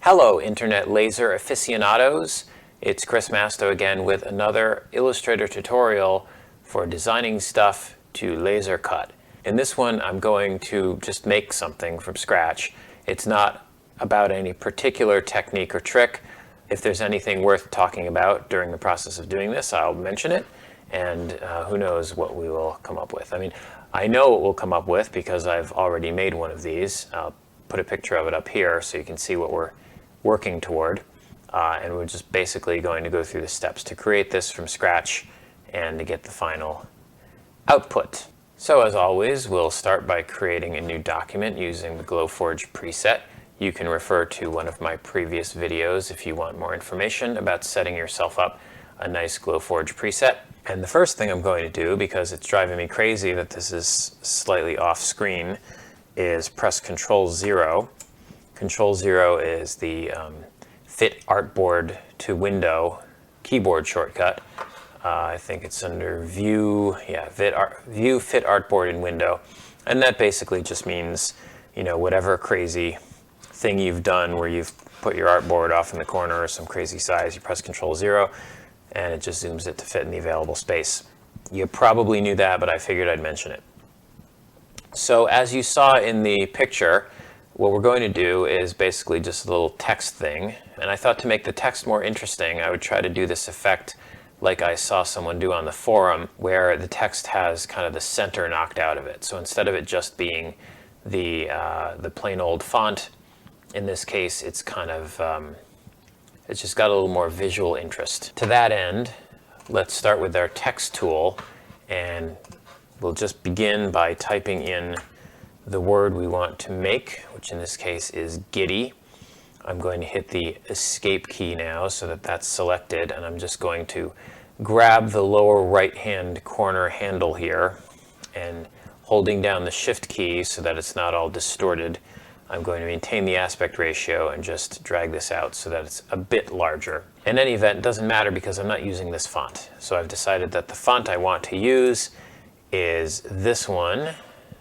Hello, Internet Laser aficionados. It's Chris Masto again with another Illustrator tutorial for designing stuff to laser cut. In this one, I'm going to just make something from scratch. It's not about any particular technique or trick. If there's anything worth talking about during the process of doing this, I'll mention it, and who knows what we will come up with. I mean, I know what we'll come up with because I've already made one of these. I'll put a picture of it up here so you can see what we're working toward, and we're just basically going to go through the steps to create this from scratch and to get the final output. So as always, we'll start by creating a new document using the Glowforge preset. You can refer to one of my previous videos if you want more information about setting yourself up a nice Glowforge preset. And the first thing I'm going to do, because it's driving me crazy that this is slightly off screen, is press Control-0. Control-0 is the Fit Artboard to Window keyboard shortcut. I think it's under View, View Fit Artboard in Window. And that basically just means, whatever crazy thing you've done where you've put your artboard off in the corner or some crazy size, you press Control-0 and it just zooms it to fit in the available space. You probably knew that, but I figured I'd mention it. So as you saw in the picture, what we're going to do is basically just a little text thing. And I thought to make the text more interesting, I would try to do this effect like I saw someone do on the forum, where the text has kind of the center knocked out of it. So instead of it just being the plain old font, in this case, it's kind of, it's just got a little more visual interest. To that end, let's start with our text tool, and we'll just begin by typing in the word we want to make, which in this case is giddy. I'm going to hit the escape key now so that that's selected, and I'm just going to grab the lower right hand corner handle here, and holding down the shift key so that it's not all distorted, I'm going to maintain the aspect ratio and just drag this out so that it's a bit larger. In any event, it doesn't matter because I'm not using this font. So I've decided that the font I want to use is this one,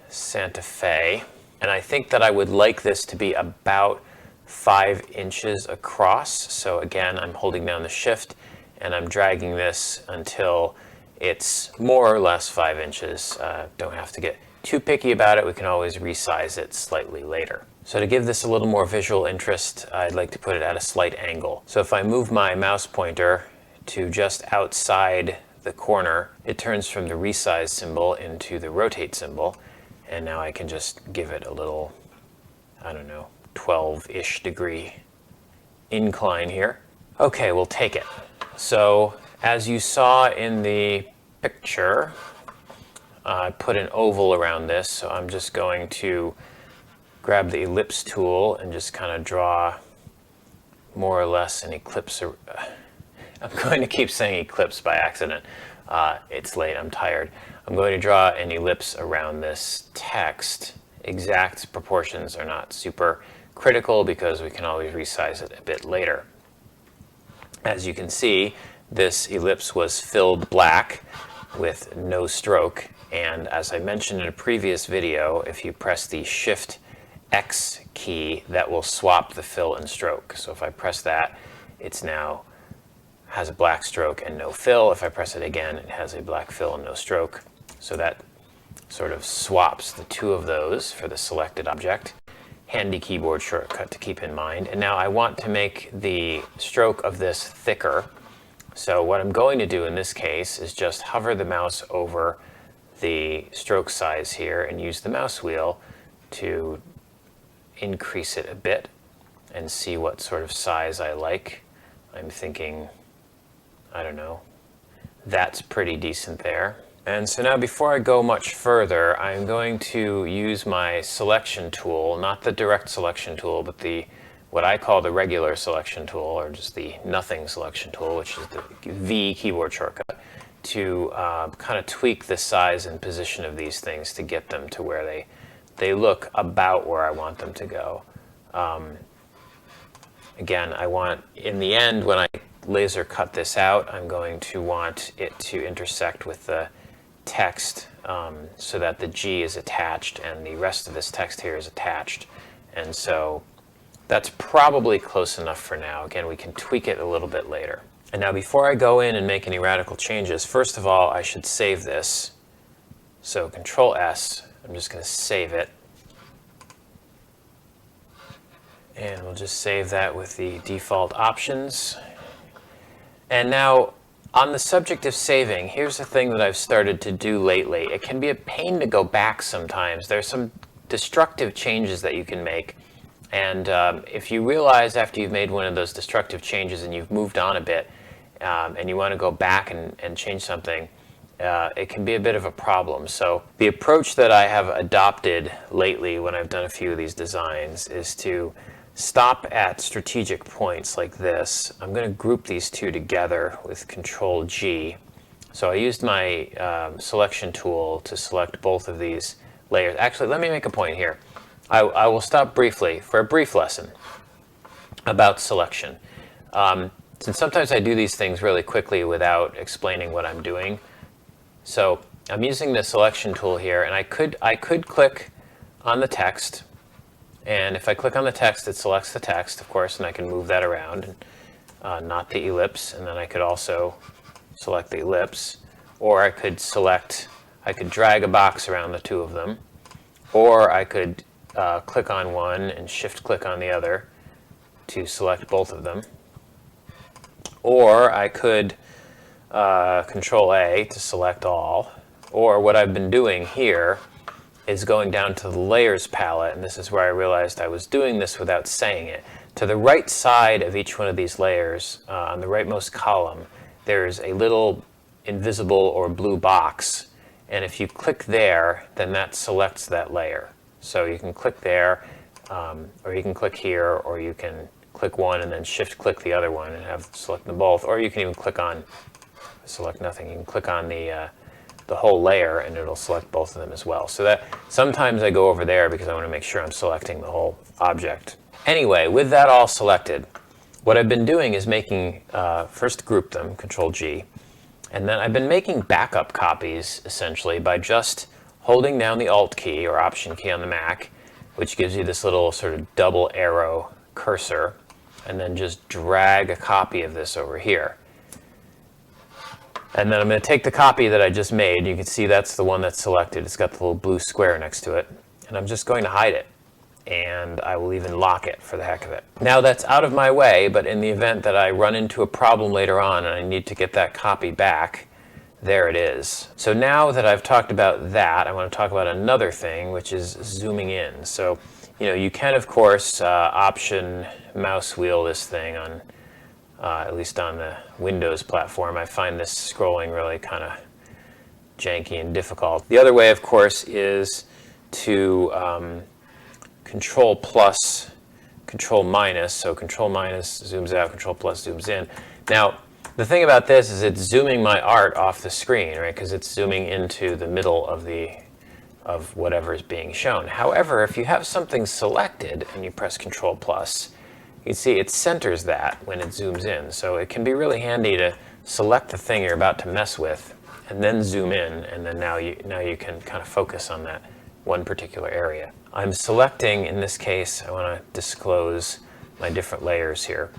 Santa Fe, and I think that I would like this to be about 5 inches across. So again, I'm holding down the shift and I'm dragging this until it's more or less 5 inches. Don't have to get too picky about it. We can always resize it slightly later. So to give this a little more visual interest, I'd like to put it at a slight angle. So if I move my mouse pointer to just outside the corner, it turns from the resize symbol into the rotate symbol. And now I can just give it a little, 12-ish degree incline here. Okay, we'll take it. So as you saw in the picture, I put an oval around this. So I'm just going to grab the ellipse tool and just kind of draw more or less an ellipse. I'm going to keep saying eclipse by accident. It's late, I'm tired. I'm going to draw an ellipse around this text. Exact proportions are not super critical because we can always resize it a bit later. As you can see, this ellipse was filled black with no stroke. And as I mentioned in a previous video, if you press the Shift X key, that will swap the fill and stroke. So if I press that, it's now has a black stroke and no fill. If I press it again, it has a black fill and no stroke. So that sort of swaps the two of those for the selected object. Handy keyboard shortcut to keep in mind. And now I want to make the stroke of this thicker. So what I'm going to do in this case is just hover the mouse over the stroke size here and use the mouse wheel to increase it a bit and see what sort of size I like. I'm thinking, that's pretty decent there. And so now before I go much further, I'm going to use my selection tool, not the direct selection tool, but what I call the regular selection tool, or just the nothing selection tool, which is the V keyboard shortcut, to kind of tweak the size and position of these things to get them to where they look about where I want them to go. Again, I want, in the end, when I laser cut this out, I'm going to want it to intersect with the text so that the G is attached and the rest of this text here is attached. And so That's probably close enough for now. Again, we can tweak it a little bit later. And now before I go in and make any radical changes, first of all, I should save this. So Control S, I'm just going to save it. And we'll just save that with the default options. And now, on the subject of saving, here's the thing that I've started to do lately. It can be a pain to go back sometimes. There's some destructive changes that you can make. And if you realize after you've made one of those destructive changes and you've moved on a bit, and you want to go back and change something, it can be a bit of a problem. So the approach that I have adopted lately when I've done a few of these designs is to stop at strategic points like this. I'm going to group these two together with Control G. So I used my selection tool to select both of these layers. Actually, let me make a point here. I will stop briefly for a brief lesson about selection. Since sometimes I do these things really quickly without explaining what I'm doing. So I'm using the selection tool here, and I could click on the text. And if I click on the text, it selects the text, of course, and I can move that around, not the ellipse. And then I could also select the ellipse, or I could drag a box around the two of them, or I could click on one and shift click on the other to select both of them. Or I could Control A to select all. Or what I've been doing here is going down to the layers palette, and this is where I realized I was doing this without saying it. To the right side of each one of these layers, on the rightmost column, there's a little invisible or blue box, and if you click there, then that selects that layer. So you can click there, or you can click here, or you can click one and then shift click the other one and have select them both, or you can even click on select nothing. You can click on the whole layer and it'll select both of them as well. So that sometimes I go over there because I want to make sure I'm selecting the whole object. Anyway, with that all selected, what I've been doing is making, first group them, Control G, and then I've been making backup copies essentially by just holding down the Alt key or Option key on the Mac, which gives you this little sort of double arrow cursor, and then just drag a copy of this over here. And then I'm going to take the copy that I just made. You can see that's the one that's selected. It's got the little blue square next to it. And I'm just going to hide it. And I will even lock it for the heck of it. Now that's out of my way, but in the event that I run into a problem later on and I need to get that copy back, there it is. So now that I've talked about that, I want to talk about another thing, which is zooming in. So, you can, of course, Option mouse wheel this thing on at least on the Windows platform. I find this scrolling really kind of janky and difficult. The other way, of course, is to Control plus, Control minus. So Control minus zooms out, Control plus zooms in. Now, the thing about this is it's zooming my art off the screen, right? Because it's zooming into the middle of whatever is being shown. However, if you have something selected and you press Control plus, you can see it centers that when it zooms in. So it can be really handy to select the thing you're about to mess with and then zoom in, and then now you can kind of focus on that one particular area. I'm selecting, in this case, I want to disclose my different layers here.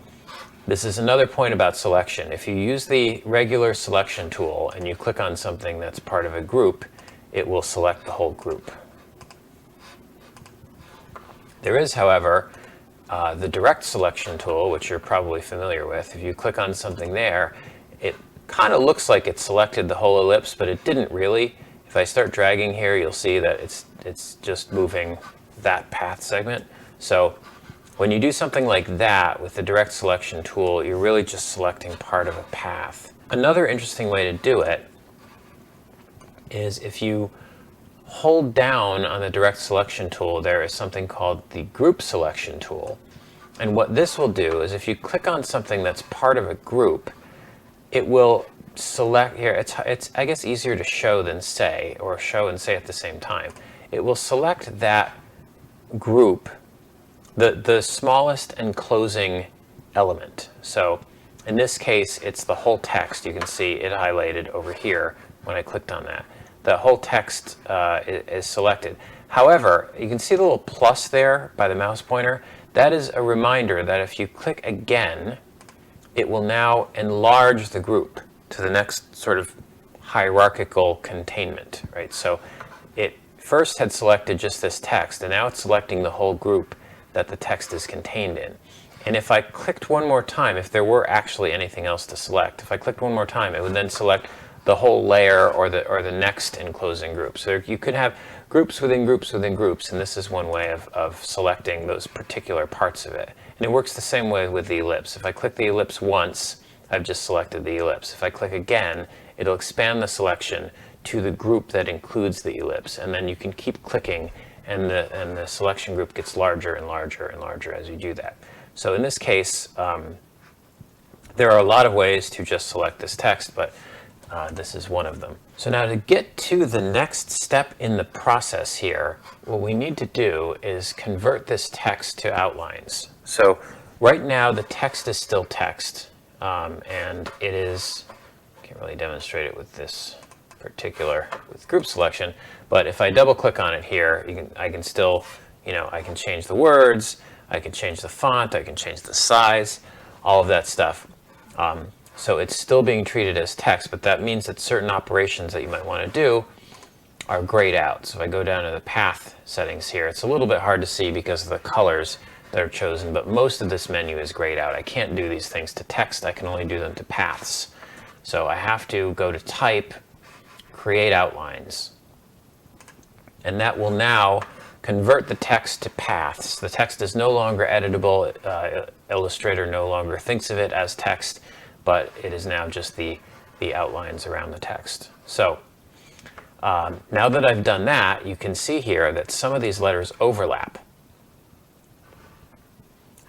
This is another point about selection. If you use the regular selection tool and you click on something that's part of a group, it will select the whole group. There is, however, the direct selection tool, which you're probably familiar with. If you click on something there, it kind of looks like it selected the whole ellipse, but it didn't really. If I start dragging here, you'll see that it's just moving that path segment. So when you do something like that with the direct selection tool, you're really just selecting part of a path. Another interesting way to do it is if you hold down on the direct selection tool, there is something called the group selection tool. And what this will do is if you click on something that's part of a group, it will select here. It's I guess easier to show than say, or show and say at the same time. It will select that group, the smallest and closing element. So in this case, it's the whole text. You can see it highlighted over here when I clicked on that. The whole text is selected. However, you can see the little plus there by the mouse pointer. that is a reminder that if you click again, it will now enlarge the group to the next sort of hierarchical containment, right? So it first had selected just this text, and now it's selecting the whole group that the text is contained in. And if I clicked one more time, if there were actually anything else to select, if I clicked one more time, it would then select the whole layer or the next enclosing group. So you could have groups within groups within groups, and this is one way of selecting those particular parts of it. And it works the same way with the ellipse. If I click the ellipse once, I've just selected the ellipse. If I click again, it'll expand the selection to the group that includes the ellipse, and then you can keep clicking, and the selection group gets larger and larger and larger as you do that. So in this case, there are a lot of ways to just select this text, but this is one of them. So now to get to the next step in the process here, what we need to do is convert this text to outlines. So right now the text is still text, and it is, can't really demonstrate it with this particular, with group selection, but if I double click on it here, I can still, I can change the words, I can change the font, I can change the size, all of that stuff. So it's still being treated as text, but that means that certain operations that you might want to do are grayed out. So if I go down to the path settings here, it's a little bit hard to see because of the colors that are chosen, but most of this menu is grayed out. I can't do these things to text, I can only do them to paths. So I have to go to Type, Create Outlines, and that will now convert the text to paths. The text is no longer editable. Illustrator no longer thinks of it as text, but it is now just the outlines around the text. So now that I've done that, you can see here that some of these letters overlap.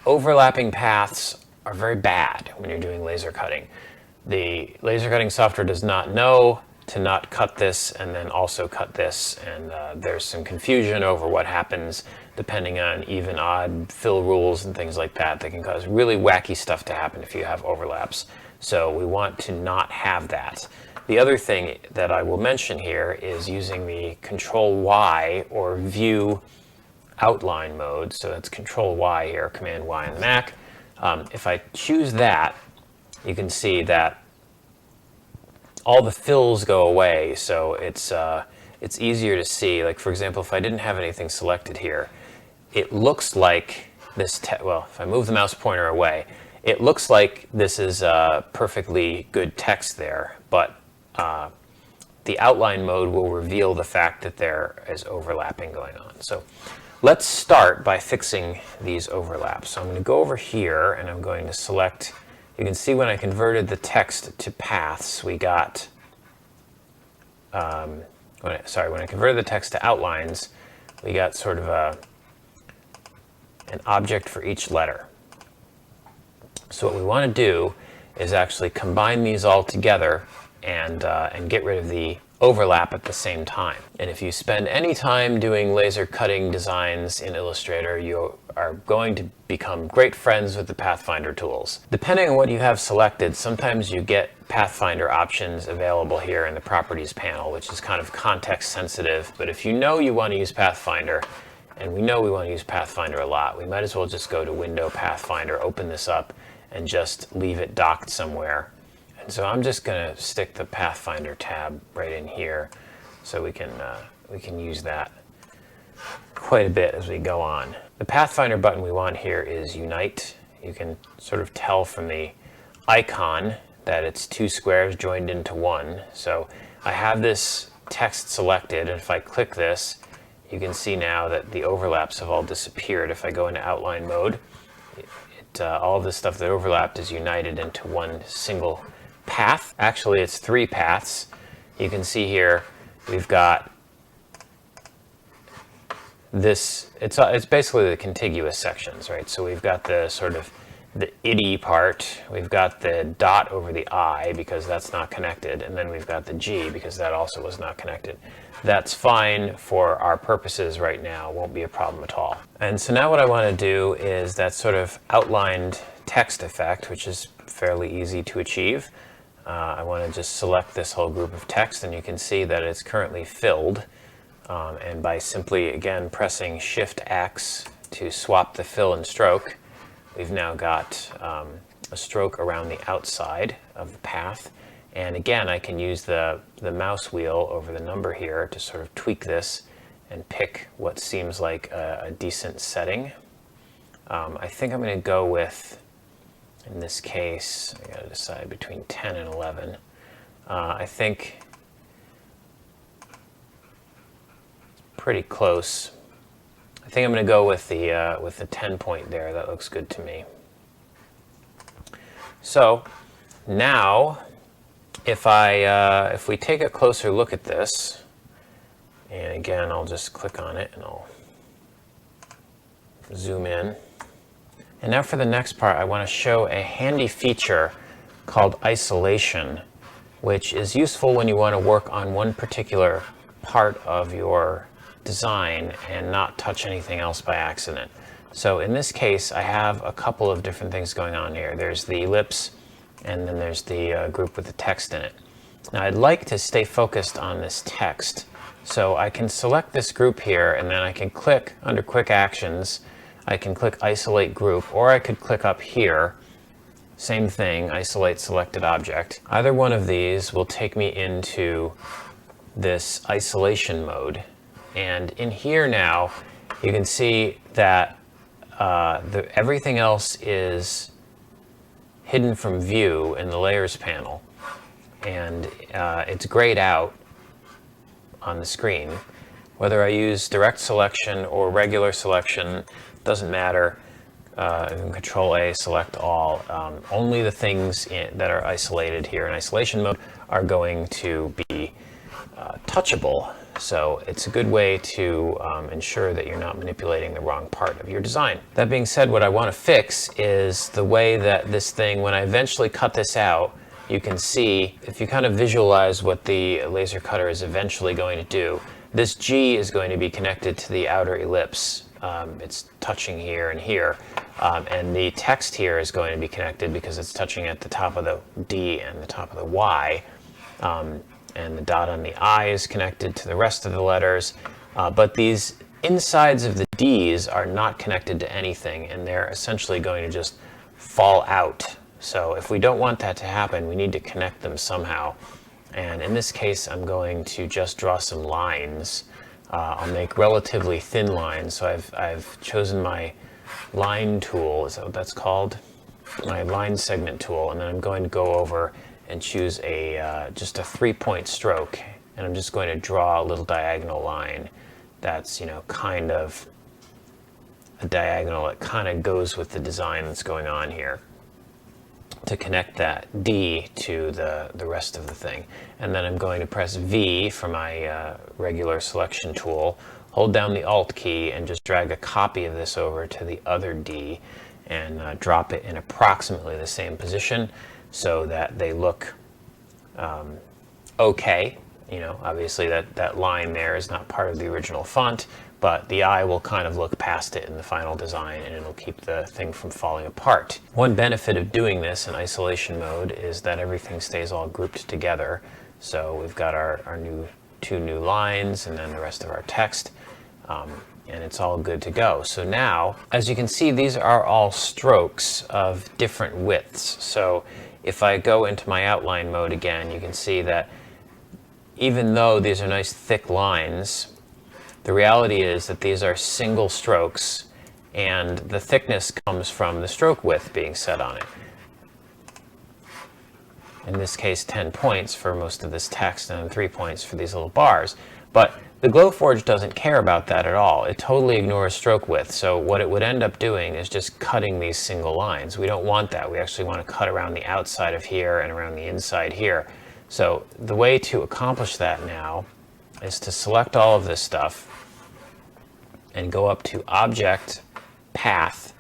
Overlapping paths are very bad when you're doing laser cutting. The laser cutting software does not know to not cut this and then also cut this, and there's some confusion over what happens depending on even odd fill rules and things like that that can cause really wacky stuff to happen if you have overlaps. So we want to not have that. The other thing that I will mention here is using the Control Y or View Outline mode. So that's Control Y here, Command Y on the Mac. If I choose that, you can see that all the fills go away, so it's easier to see. Like for example, if I didn't have anything selected here, it looks like this, well, if I move the mouse pointer away, it looks like this is perfectly good text there, but the outline mode will reveal the fact that there is overlapping going on. So let's start by fixing these overlaps. So I'm going to go over here and I'm going to select, you can see when I converted the text to paths, we got, when I converted the text to outlines, we got sort of an object for each letter. So what we want to do is actually combine these all together and get rid of the overlap at the same time. And if you spend any time doing laser cutting designs in Illustrator, you are going to become great friends with the Pathfinder tools. Depending on what you have selected, sometimes you get Pathfinder options available here in the Properties panel, which is kind of context sensitive. But if you know you want to use Pathfinder, and we know we want to use Pathfinder a lot, we might as well just go to Window Pathfinder, open this up, and just leave it docked somewhere. And so I'm just going to stick the Pathfinder tab right in here so we can use that quite a bit as we go on. The Pathfinder button we want here is Unite. You can sort of tell from the icon that it's two squares joined into one. So I have this text selected, and if I click this, you can see now that the overlaps have all disappeared. If I go into outline mode, all of the stuff that overlapped is united into one single path. Actually, it's three paths. You can see here we've got this, it's basically the contiguous sections, right? So we've got the sort of the itty part, we've got the dot over the I because that's not connected, and then we've got the G because that also was not connected. That's fine for our purposes right now, won't be a problem at all. And so now what I want to do is that sort of outlined text effect, which is fairly easy to achieve. I want to just select this whole group of text, and you can see that it's currently filled. And by simply, again, pressing Shift-X to swap the fill and stroke, we've now got a stroke around the outside of the path. And again, I can use the mouse wheel over the number here to sort of tweak this and pick what seems like a decent setting. I think I'm going to go with, in this case, I got to decide between 10 and 11. I think it's pretty close. I think I'm going to go with the 10 point there. That looks good to me. So now, if we take a closer look at this, and again, I'll just click on it and I'll zoom in. And now for the next part, I want to show a handy feature called isolation, which is useful when you want to work on one particular part of your design and not touch anything else by accident. So in this case, I have a couple of different things going on here. There's the ellipse, and then there's the group with the text in it. Now I'd like to stay focused on this text. So I can select this group here, and then I can click under Quick Actions. I can click Isolate Group, or I could click up here. Same thing, Isolate Selected Object. Either one of these will take me into this isolation mode. And in here now, you can see that everything else is hidden from view in the Layers panel. And it's grayed out on the screen. Whether I use direct selection or regular selection, doesn't matter. I can Control A, select all. Only the things that are isolated here in isolation mode are going to be touchable. So it's a good way to ensure that you're not manipulating the wrong part of your design. That being said, what I want to fix is the way that this thing, when I eventually cut this out, you can see, if you kind of visualize what the laser cutter is eventually going to do, this G is going to be connected to the outer ellipse. It's touching here and here. And the text here is going to be connected because it's touching at the top of the D and the top of the Y. And the dot on the I is connected to the rest of the letters. But these insides of the D's are not connected to anything, and they're essentially going to just fall out. So if we don't want that to happen, we need to connect them somehow. And in this case, I'm going to just draw some lines. I'll make relatively thin lines. So I've chosen my line tool, is that what that's called? My line segment tool, and then I'm going to go over and choose just a 3-point stroke, and I'm just going to draw a little diagonal line that's, kind of a diagonal that kind of goes with the design that's going on here to connect that D to the rest of the thing. And then I'm going to press V for my regular selection tool, hold down the Alt key, and just drag a copy of this over to the other D and drop it in approximately the same position, so that they look okay. Obviously that line there is not part of the original font, but the eye will kind of look past it in the final design, and it'll keep the thing from falling apart. One benefit of doing this in isolation mode is that everything stays all grouped together. So we've got our two new lines, and then the rest of our text. And it's all good to go. So now, as you can see, these are all strokes of different widths. So if I go into my outline mode again, you can see that even though these are nice thick lines, the reality is that these are single strokes, and the thickness comes from the stroke width being set on it. In this case, 10 points for most of this text, and 3 points for these little bars. But the Glowforge doesn't care about that at all. It totally ignores stroke width. So what it would end up doing is just cutting these single lines. We don't want that. We actually want to cut around the outside of here and around the inside here. So the way to accomplish that now is to select all of this stuff and go up to Object, Path,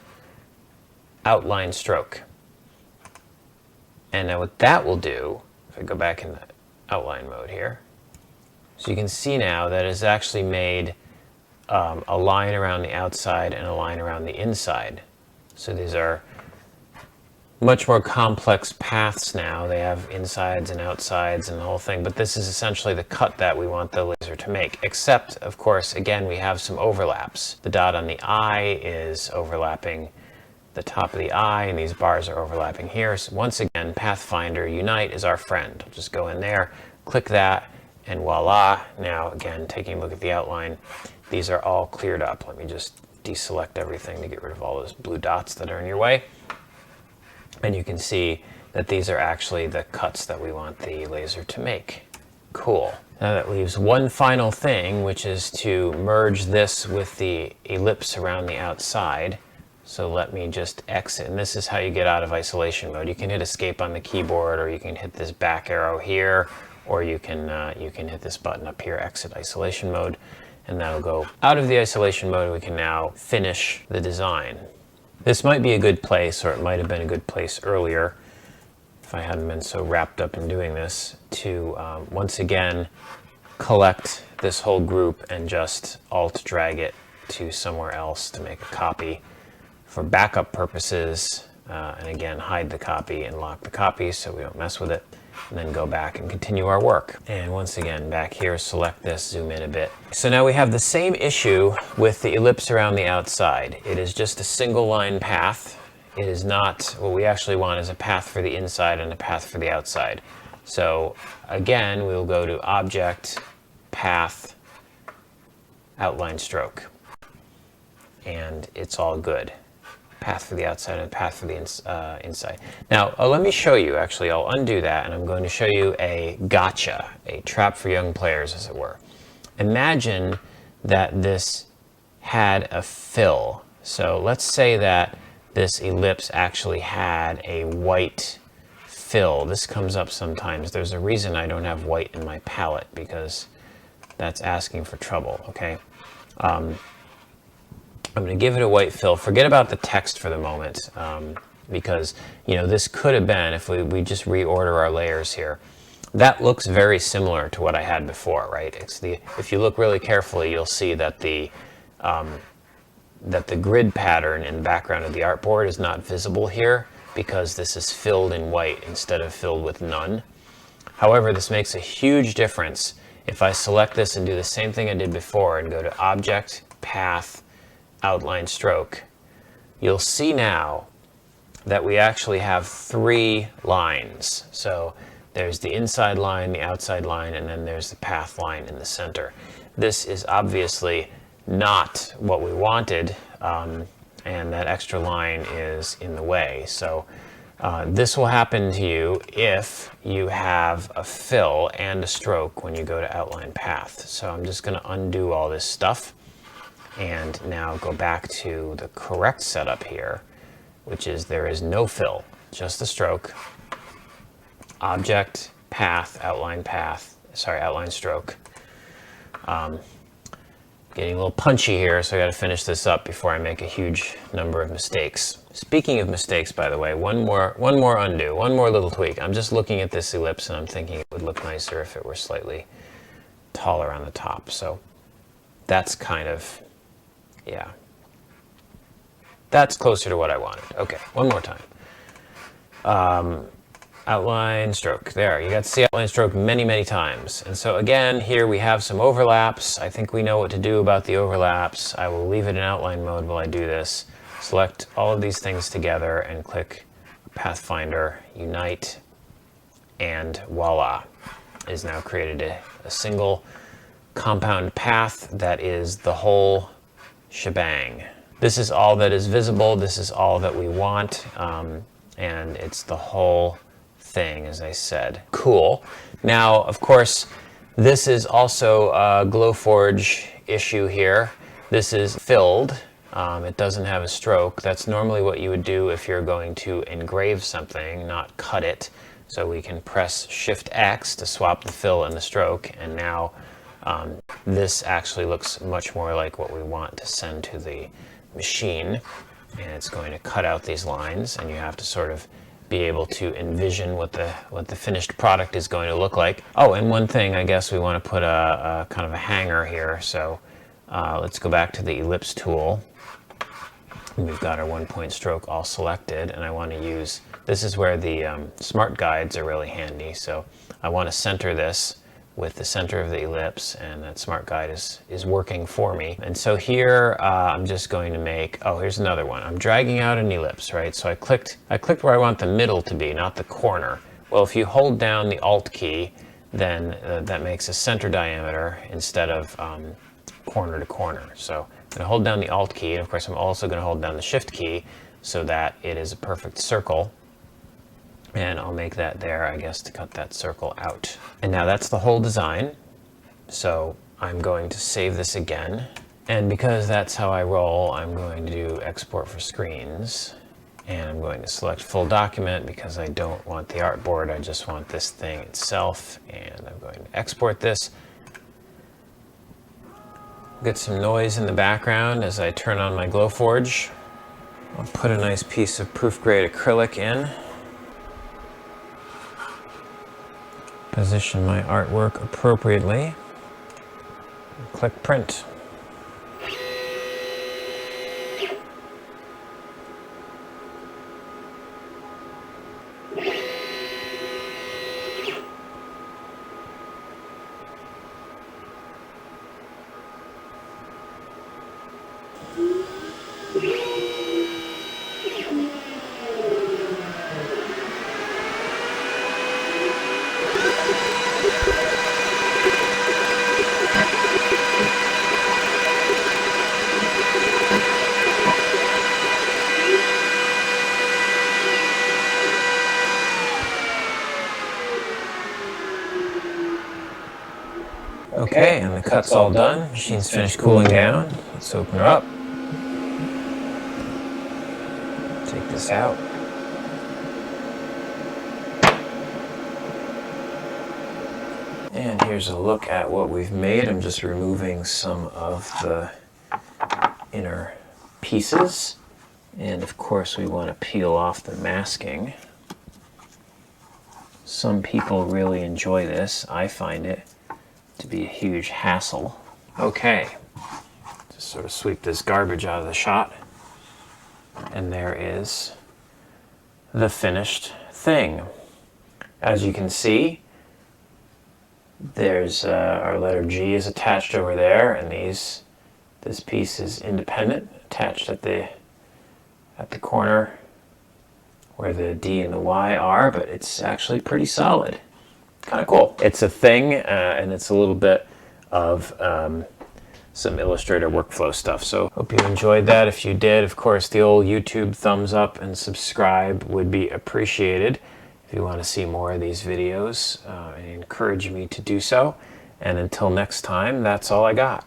Outline Stroke. And now what that will do, if I go back in the outline mode here, so you can see now that it's actually made a line around the outside and a line around the inside. So these are much more complex paths now. They have insides and outsides and the whole thing, but this is essentially the cut that we want the laser to make, except, of course, again, we have some overlaps. The dot on the eye is overlapping the top of the eye, and these bars are overlapping here. So once again, Pathfinder Unite is our friend. I'll just go in there, click that, and voila. Now, again, taking a look at the outline, these are all cleared up. Let me just deselect everything to get rid of all those blue dots that are in your way. And you can see that these are actually the cuts that we want the laser to make. Cool. Now that leaves one final thing, which is to merge this with the ellipse around the outside. So let me just exit, and this is how you get out of isolation mode. You can hit escape on the keyboard, or you can hit this back arrow here, or you can hit this button up here, exit isolation mode, and that'll go out of the isolation mode. We can now finish the design. This might be a good place, or it might have been a good place earlier, if I hadn't been so wrapped up in doing this, to once again collect this whole group and just alt drag it to somewhere else to make a copy for backup purposes, and again hide the copy and lock the copy so we don't mess with it, and then go back and continue our work. And once again, back here, select this, zoom in a bit. So now we have the same issue with the ellipse around the outside. It is just a single line path. It is not, what we actually want is a path for the inside and a path for the outside. So again, we'll go to Object, Path, Outline Stroke, and it's all good. Path for the outside and path for the inside. Now, let me show you, actually, I'll undo that, and I'm going to show you a gotcha, a trap for young players, as it were. Imagine that this had a fill. So let's say that this ellipse actually had a white fill. This comes up sometimes. There's a reason I don't have white in my palette, because that's asking for trouble, okay? I'm going to give it a white fill. Forget about the text for the moment, because, you know, this could have been, if we just reorder our layers here, that looks very similar to what I had before, right? It's if you look really carefully, you'll see that the grid pattern in the background of the artboard is not visible here, because this is filled in white instead of filled with none. However, this makes a huge difference if I select this and do the same thing I did before and go to Object, Path, Outline Stroke. You'll see now that we actually have 3 lines. So there's the inside line, the outside line, and then there's the path line in the center. This is obviously not what we wanted, and that extra line is in the way. So this will happen to you if you have a fill and a stroke when you go to Outline Path. So I'm just going to undo all this stuff and now go back to the correct setup here, which is there is no fill, just the stroke. Object, Path, Outline Stroke. Getting a little punchy here, so I got to finish this up before I make a huge number of mistakes. Speaking of mistakes, by the way, one more undo, one more little tweak. I'm just looking at this ellipse and I'm thinking it would look nicer if it were slightly taller on the top. So that's kind of, yeah, that's closer to what I wanted. Okay, one more time. Outline stroke. There, you got to see outline stroke many, many times. And so again, here we have some overlaps. I think we know what to do about the overlaps. I will leave it in outline mode while I do this. Select all of these things together and click Pathfinder, Unite, and voila, is now created a single compound path that is the whole shebang. This is all that is visible. This is all that we want, and it's the whole thing, as I said. Cool. Now, of course, this is also a Glowforge issue here. This is filled. It doesn't have a stroke. That's normally what you would do if you're going to engrave something, not cut it. So we can press Shift X to swap the fill and the stroke, and now this actually looks much more like what we want to send to the machine, and it's going to cut out these lines, and you have to sort of be able to envision what the finished product is going to look like. Oh, and one thing, I guess we want to put a kind of a hanger here. So let's go back to the ellipse tool, We've got our 1-point stroke all selected, and I want to use, this is where the smart guides are really handy. So I want to center this with the center of the ellipse, and that smart guide is working for me. And so here I'm just going to make, oh, here's another one. I'm dragging out an ellipse, right? So I clicked where I want the middle to be, not the corner. Well, if you hold down the Alt key, then that makes a center diameter instead of corner to corner. So I'm going to hold down the Alt key, and of course I'm also going to hold down the Shift key so that it is a perfect circle. And I'll make that there, I guess, to cut that circle out. And now that's the whole design. So I'm going to save this again. And because that's how I roll, I'm going to do export for screens. And I'm going to select full document because I don't want the artboard, I just want this thing itself. And I'm going to export this. Get some noise in the background as I turn on my Glowforge. I'll put a nice piece of proof grade acrylic in. Position my artwork appropriately. Click print. Okay, and the cut's all done. Machine's finished cooling down. Let's open her up. Take this out. And here's a look at what we've made. I'm just removing some of the inner pieces. And of course we want to peel off the masking. Some people really enjoy this. I find it to be a huge hassle. Okay, just sort of sweep this garbage out of the shot. And there is the finished thing. As you can see, there's our letter G is attached over there, and this piece is independent, attached at the corner where the D and the Y are, but it's actually pretty solid. Kind of cool. It's a thing, and it's a little bit of some Illustrator workflow stuff. So hope you enjoyed that. If you did, of course, the old YouTube thumbs up and subscribe would be appreciated. If you want to see more of these videos, I encourage me to do so. And until next time, that's all I got.